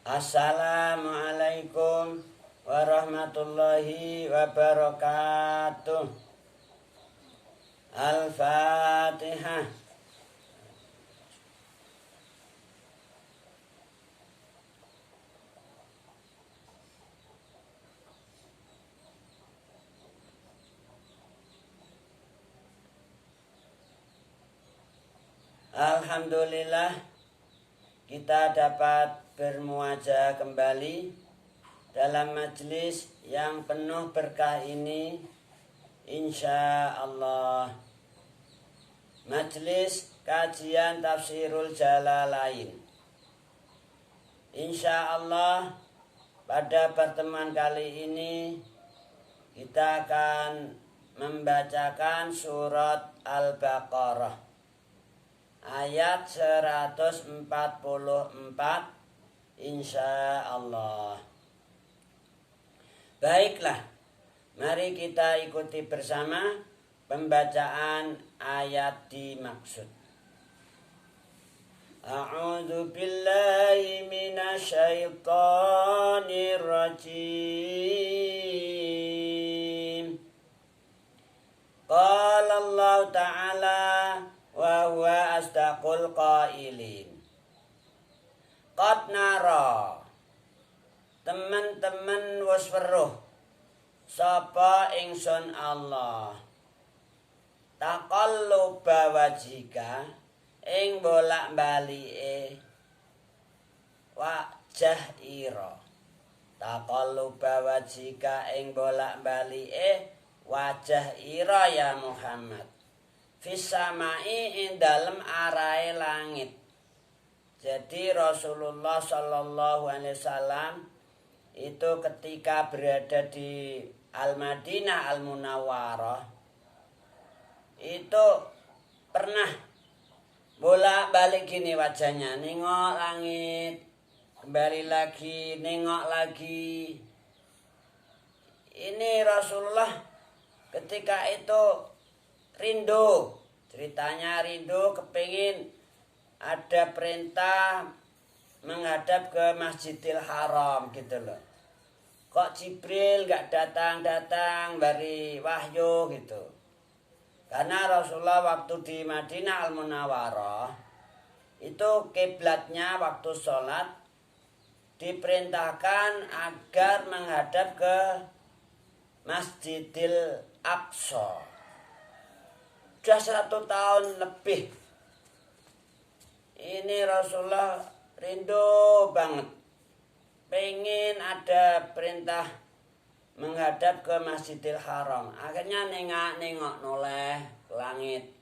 Assalamualaikum warahmatullahi wabarakatuh. Al-Fatihah. Alhamdulillah, kita dapat bermuajah kembali dalam majelis yang penuh berkah ini, insya Allah. Majelis kajian Tafsirul Jalalain. Insya Allah, pada pertemuan kali ini kita akan membacakan surat Al-Baqarah ayat 144, insya Allah. Baiklah, mari kita ikuti bersama pembacaan ayat dimaksud. A'udzu billahi minasyaitonir rajim. Qala Allah Ta'ala wa huwa asdaqul qailin. Qad nara, teman-teman wis weruh sapa ingsun Allah, taqalluba wajhika, ing bolak-balike wajah ira. Taqalluba wajhika, ing bolak-balike wajah ira ya Muhammad, fisamai ing dalem arahe langit. Jadi Rasulullah Shallallahu Alaihi Wasallam itu ketika berada di Al-Madinah Al-Munawwarah itu pernah bolak-balik gini wajahnya, nengok langit, kembali lagi, nengok lagi. Ini Rasulullah ketika itu rindu, ceritanya rindu, kepingin ada perintah menghadap ke Masjidil Haram gitu loh. Kok Jibril gak datang-datang dari wahyu gitu. Karena Rasulullah waktu di Madinah Al-Munawwarah itu kiblatnya waktu sholat diperintahkan agar menghadap ke Masjidil Aqsa. Sudah 1 tahun lebih ini Rasulullah rindu banget, pengen ada perintah menghadap ke Masjidil Haram. Akhirnya nengok noleh ke langit,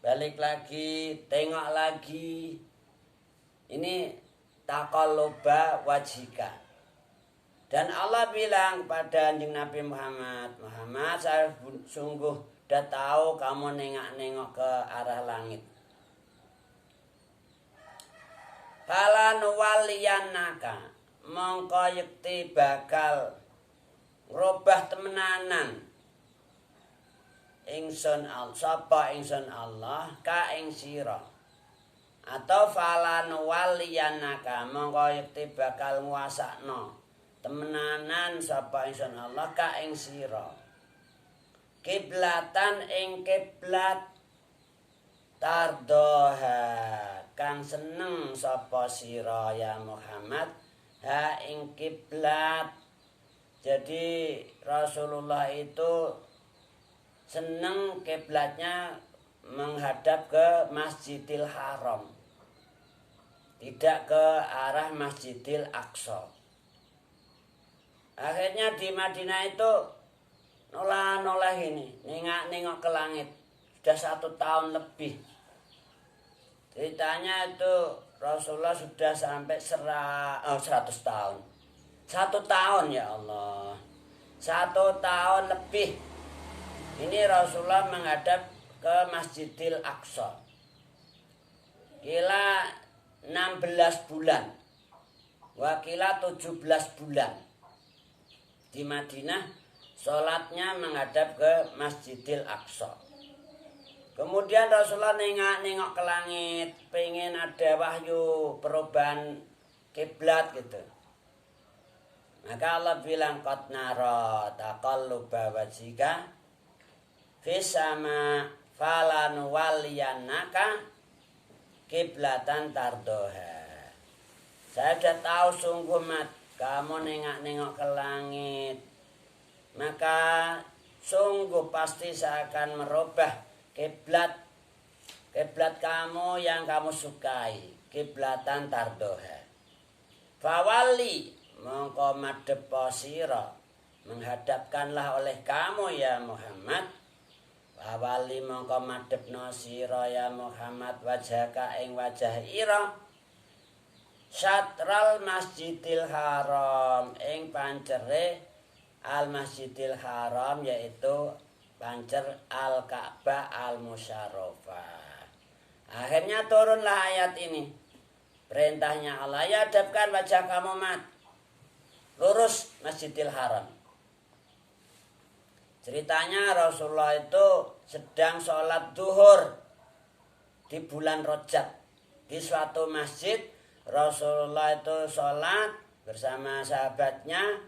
balik lagi, tengok lagi. Ini taqalluba wajhika. Dan Allah bilang kepada Kanjeng Nabi Muhammad, saya sungguh udah tahu kamu nengok ke arah langit. Falan waliyannaka, mongko yekti bakal ngrobah temenanan ingsun sapa ingsun Allah ka ing sira. Atau falan waliyannaka, mongko yekti bakal nguasakno temenanan sapa ingsun Allah ka ing sira. Kiblatan ing kiblat tardoha, kang seneng sapa sira ya Muhammad ha ing kiblat. Jadi Rasulullah itu seneng kiblatnya menghadap ke Masjidil Haram, tidak ke arah Masjidil Aqsa. Akhirnya di Madinah itu nolah ini, nengok ke langit. Sudah 1 tahun lebih. Ceritanya itu Rasulullah sudah sampai 100 tahun. 1 tahun ya Allah. 1 tahun lebih. Ini Rasulullah menghadap ke Masjidil Aqsa. Kila 16 bulan. Wakila 17 bulan. Di Madinah sholatnya menghadap ke Masjidil Aqsa. Kemudian Rasulullah nengok ke langit, pengen ada wahyu perubahan kiblat gitu. Maka Allah bilang qad nara taqalluba wajhika fis sama falanuwalliyannaka kiblatan tardoha. Saya sudah tahu sungguh mat, kamu nengok-nengok ke langit, maka sungguh pasti saya akan merubah kiblat kamu yang kamu sukai, kiblatan tardoha. Fawali mongko madhep sira, menghadapkanlah oleh kamu ya Muhammad. Fawali mongko madhep sira ya Muhammad wajhaka ing wajah ira syatral masjidil haram ing pancere al masjidil haram, yaitu pancer al Ka'bah al musyarrafah. Akhirnya turunlah ayat ini. Perintahnya Allah, ya hadapkan wajah kamu mat, lurus masjidil haram. Ceritanya Rasulullah itu sedang sholat duhur di bulan Rajab di suatu masjid. Rasulullah itu sholat bersama sahabatnya,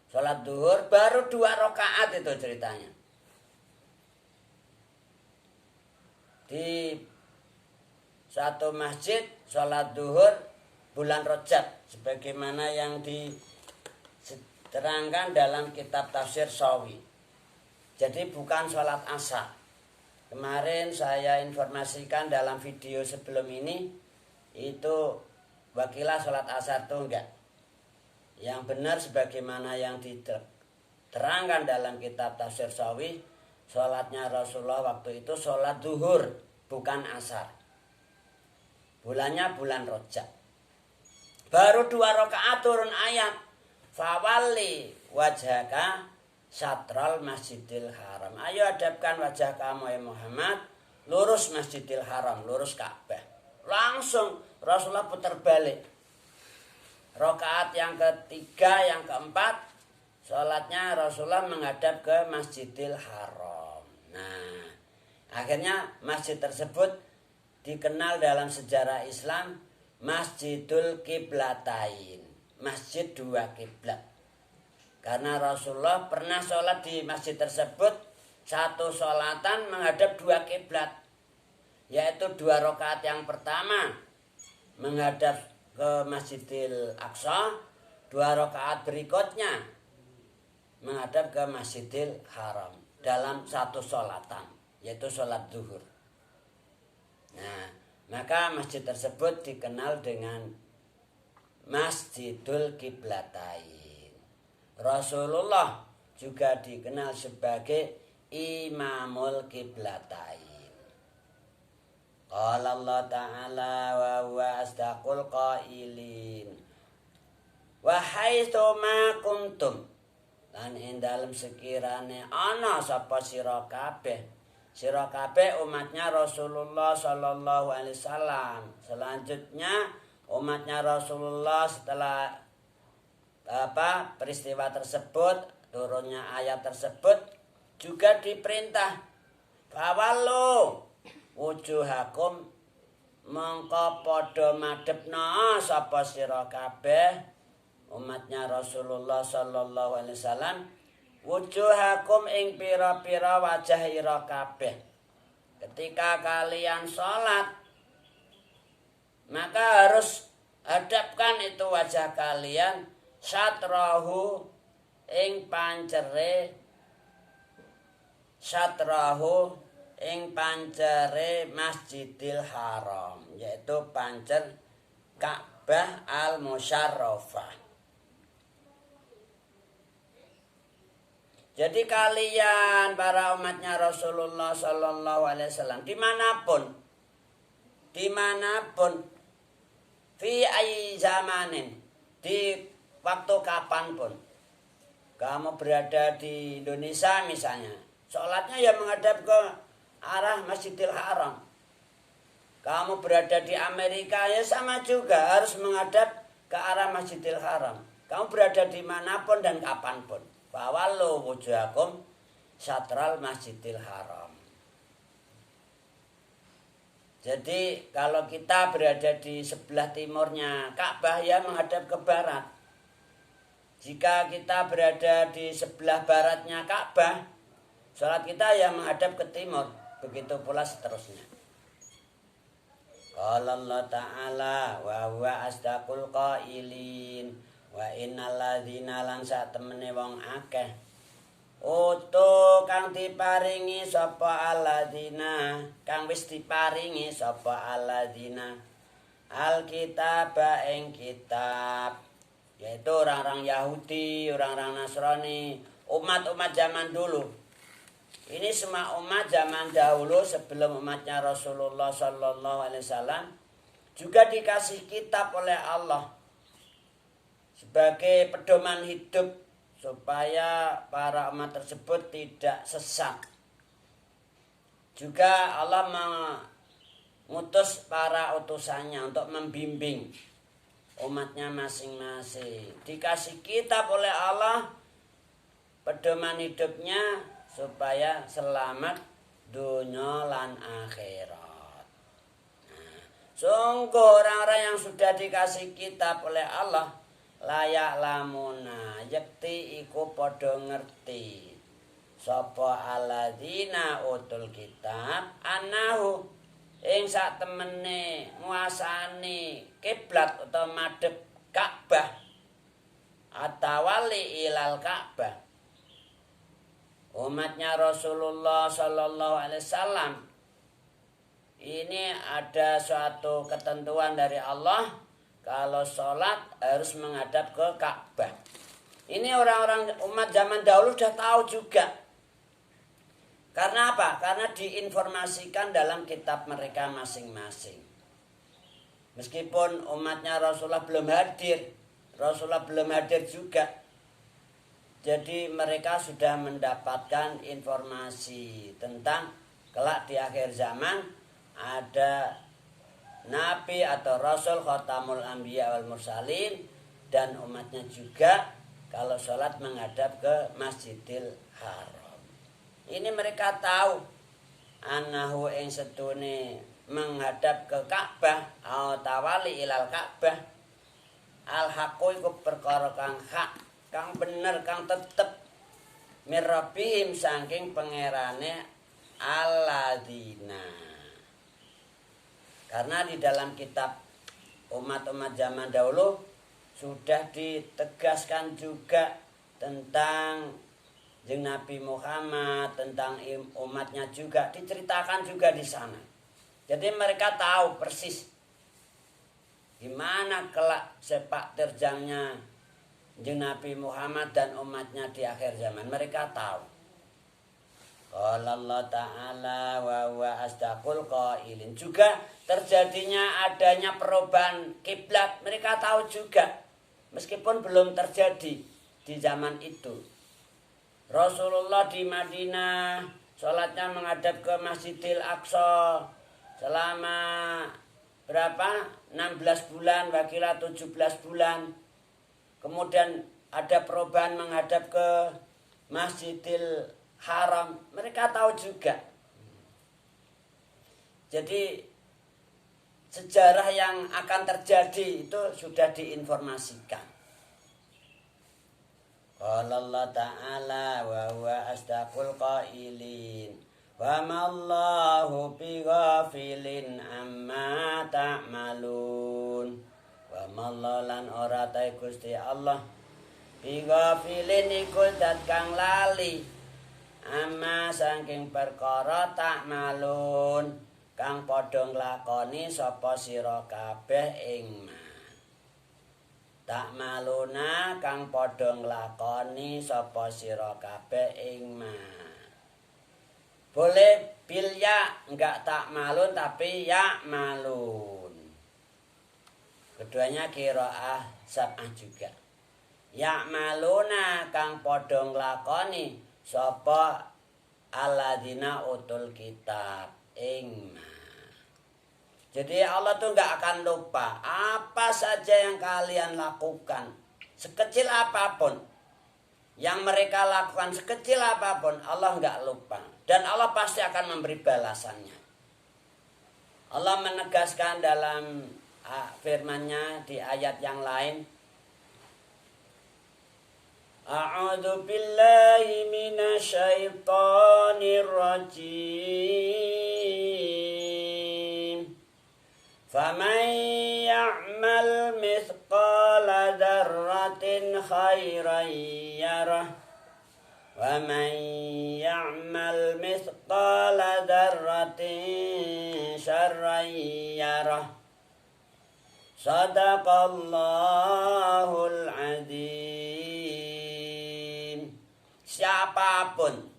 sholat duhur baru 2 rakaat itu ceritanya. Di suatu masjid sholat duhur bulan Rajab sebagaimana yang diterangkan dalam kitab tafsir Sawi. Jadi bukan sholat asar. Kemarin saya informasikan dalam video sebelum ini, itu wakilah sholat asar itu enggak. Yang benar sebagaimana yang diterangkan dalam kitab tafsir Sawi, sholatnya Rasulullah waktu itu sholat duhur bukan asar. Bulannya bulan Rajab. Baru 2 rakaat turun ayat fawalli wajhaka syatral masjidil haram. Ayo hadapkan wajah kamu ya Muhammad, lurus masjidil haram, lurus Ka'bah. Langsung Rasulullah putar balik. Rakaat yang ketiga, yang keempat, sholatnya Rasulullah menghadap ke masjidil haram. Nah, akhirnya masjid tersebut dikenal dalam sejarah Islam Masjidul Qiblatain, masjid 2 kiblat. Karena Rasulullah pernah sholat di masjid tersebut, satu sholatan menghadap 2 kiblat, yaitu 2 rakaat yang pertama menghadap ke Masjidil Aqsa, 2 rakaat berikutnya menghadap ke Masjidil Haram dalam satu sholatan, yaitu sholat zuhur. Nah, maka masjid tersebut dikenal dengan Masjidul Qiblatain. Rasulullah juga dikenal sebagai Imamul Qiblatain. Qala Allah Ta'ala wa huwa asdaqul qailin. Wa haitsu ma kuntum, lan ing dalem sekirane ana sapa sira kabeh umatnya Rasulullah sallallahu alaihi wasallam. Selanjutnya umatnya Rasulullah setelah peristiwa tersebut, turunnya ayat tersebut, juga diperintah fawallu wujuhakum, mongko padha madhepna sapa sira kabeh umatnya Rasulullah sallallahu alaihi wasallam wujuhakum ing pira-pira wajah ira kabeh. Ketika kalian sholat, maka harus hadapkan itu wajah kalian syatrahu ing pancere Masjidil Haram, yaitu pancer Ka'bah al musyarrafah. Jadi kalian para umatnya Rasulullah sallallahu alaihi wasallam dimanapun fi ai zamanin, di waktu kapanpun kamu berada di Indonesia misalnya, sholatnya ya menghadap ke arah Masjidil Haram. Kamu berada di Amerika ya sama juga, harus menghadap ke arah Masjidil Haram. Kamu berada dimanapun dan kapanpun, fawallu wujuhakum syatral Masjidil Haram. Jadi kalau kita berada di sebelah timurnya Ka'bah ya menghadap ke barat. Jika kita berada di sebelah baratnya Ka'bah, sholat kita ya menghadap ke timur. Begitu pula seterusnya. Qala Allah Ta'ala wa huwa asdaqul qailin wa innal ladzina lan sak temene wong akeh utu kang diparingi sapa alladzina kang wis diparingi sapa alladzina alkitab ing kitab, yaitu orang-orang Yahudi, orang-orang Nasrani, umat-umat zaman dulu. Ini semua umat zaman dahulu sebelum umatnya Rasulullah Sallallahu Alaihi Wasallam juga dikasih kitab oleh Allah sebagai pedoman hidup supaya para umat tersebut tidak sesat. Juga Allah mengutus para utusannya untuk membimbing umatnya masing-masing. Dikasih kitab oleh Allah, pedoman hidupnya supaya selamat dunia lan akhirat. Nah, sungguh orang-orang yang sudah dikasih kitab oleh Allah layak lamuna yakti iku podo ngerti sapa alladzina utul kitab anahu ing sak temene nguasani kiblat utawa madhep Ka'bah atawali ilal Ka'bah. Umatnya Rasulullah Sallallahu Alaihi Wasallam ini ada suatu ketentuan dari Allah kalau sholat harus menghadap ke Ka'bah. Ini orang-orang umat zaman dahulu sudah tahu juga. Karena apa? Karena diinformasikan dalam kitab mereka masing-masing. Meskipun umatnya Rasulullah belum hadir juga. Jadi mereka sudah mendapatkan informasi tentang kelak di akhir zaman ada Nabi atau Rasul Khatamul Anbiya wal Mursalin dan umatnya juga kalau sholat menghadap ke Masjidil Haram. Ini mereka tahu anahu ing setune menghadap ke Ka'bah au tawali ilal Ka'bah al haqqu iku perkara kang hak, kang bener, kang tetep mirrabihim saking pangerane alladzina. Karena di dalam kitab umat-umat zaman dahulu sudah ditegaskan juga tentang Nabi Muhammad, tentang umatnya juga diceritakan juga di sana. Jadi mereka tahu persis gimana kelak sepak terjangnya Nabi Muhammad dan umatnya di akhir zaman. Mereka tahu. Qala Allah Ta'ala wa huwa asdaqul qailin. Juga terjadinya adanya perubahan kiblat. Mereka tahu juga. Meskipun belum terjadi di zaman itu. Rasulullah di Madinah sholatnya menghadap ke Masjidil Aqsa selama berapa? 16 bulan, wakila 17 bulan. Kemudian ada perubahan menghadap ke Masjidil Haram. Mereka tahu juga. Jadi sejarah yang akan terjadi itu sudah diinformasikan. Qala Allah Ta'ala wa huwa asdaqul qailin wa ma Allahu bighafilin amma ta'malun. Wa mallalan ora ta Gusti Allah bighafilin iku dat kang lali amma saking perkara tak malun kang padha nglakoni sapa sira kabeh ing tak maluna kang padha nglakoni sapa sira kabeh ing boleh bil ya enggak tak malun tapi ya malun. Keduanya qiraah sab'ah juga. Ya'maluna kang padha nglakoni sapa alladzina utul kitab ing. Jadi Allah tuh enggak akan lupa apa saja yang kalian lakukan, sekecil apapun. Yang mereka lakukan sekecil apapun Allah enggak lupa dan Allah pasti akan memberi balasannya. Allah menegaskan dalam firman-Nya di ayat yang lain, A'udzu billahi minasyaitonir rajim. Faman ya'mal mithqala dzarratin khairan yarah wa man ya'mal mithqala dzarratin syarran yarah. Shadaqallahul adzim. Siapapun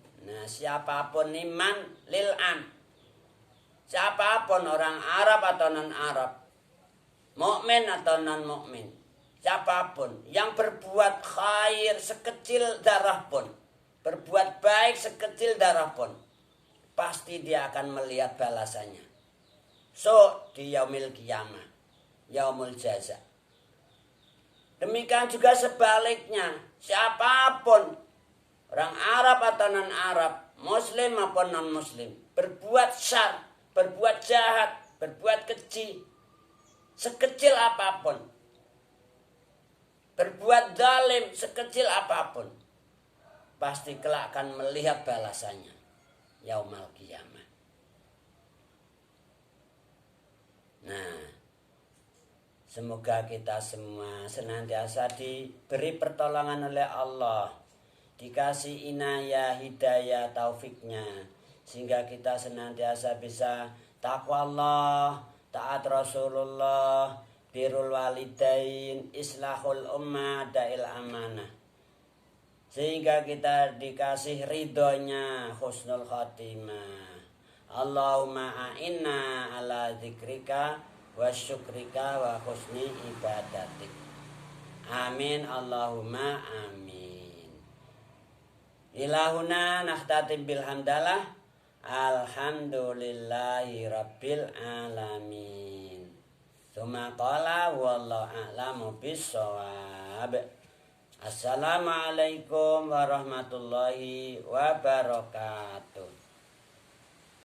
iman lil am. Siapapun orang Arab atau non Arab, mukmin atau non mukmin, siapapun yang berbuat khair sekecil darah pun, berbuat baik sekecil darah pun, pasti dia akan melihat balasannya. So di yaumil qiyamah, yaumul jaza. Demikian juga sebaliknya, siapapun orang Arab atau non Arab, muslim maupun non muslim, berbuat syar, berbuat jahat, berbuat keji, sekecil apapun, berbuat zalim sekecil apapun, pasti kelak akan melihat balasannya yaumal qiyamah. Nah, semoga kita semua senantiasa diberi pertolongan oleh Allah, dikasih inayah, hidayah, taufiknya, sehingga kita senantiasa bisa takwa Allah, taat Rasulullah, birrul walidain, islahul ummah, da'il amanah, sehingga kita dikasih ridhonya, husnul khotimah. Allahumma a'inna ala dzikrika wa syukrika wa husni ibadatik. Amin Allahumma amin. Ilahuna nakhtatim bilhamdalah. Alhamdulillahi rabbil alamin. Tsumma qala wallahu a'lamu bissawab. Assalamualaikum warahmatullahi wabarakatuh.